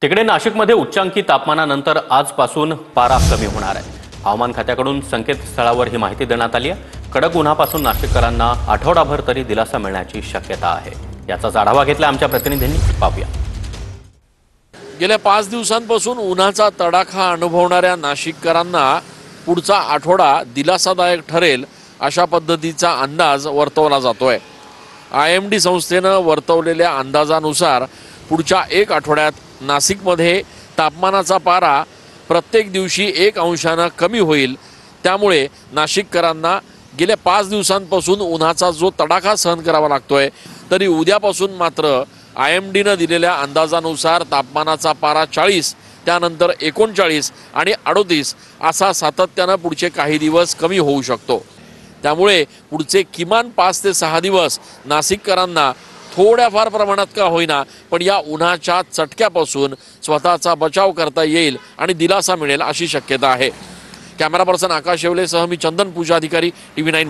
तिकडे नाशिकमध्ये उच्चांकी तापमानानंतर आजपासून पारा कमी होणार आहे। हवामान खात्याकडून संकेतस्थळावर ही माहिती देण्यात आली आहे। कडक उन्हापासून नाशिककरांना आठवडाभर तरी दिलासा मिळण्याची शक्यता आहे। याचाच आढावा घेतला आमच्या प्रतिनिधींनी, पाहूया। गेल्या 5 दिवसांपासून उन्हाचा तडाखा अनुभवणाऱ्या नाशिककरांना पुढचा आठवडा दिलासादायक ठरेल अशा पद्धतीचा अंदाज वर्तवला जातोय। IMD संस्थेनं वर्तवलेल्या अंदाजानुसार पुढच्या 1 आठवड्यात नाशिकमध्ये तापमानाचा पारा प्रत्येक दिवशी 1 अंशाने कमी होईल। त्यामुळे नाशिककरांना गेल्या 5 दिवसांपासून उन्हाचा जो तडाखा सहन करावा लागतोय, तरी उद्यापासून मात्र IMDनं दिलेल्या अंदाजानुसार तापमानाचा पारा 40, त्यानंतर 39 आणि 38 असा सातत्यानं पुढचे काही दिवस कमी होऊ शकतो। त्यामुळे पुढचे किमान 5 ते 6 दिवस नाशिककरांना थोड्याफार प्रमाणात का होईना पण या उन्हाच्या चटक्यापासून स्वतःचा बचाव करता येईल आणि दिलासा मिळेल अशी शक्यता आहे। कॅमेरा पर्सन आकाश येवलेसह मी चंदन पूजा अधिकारी, TV9।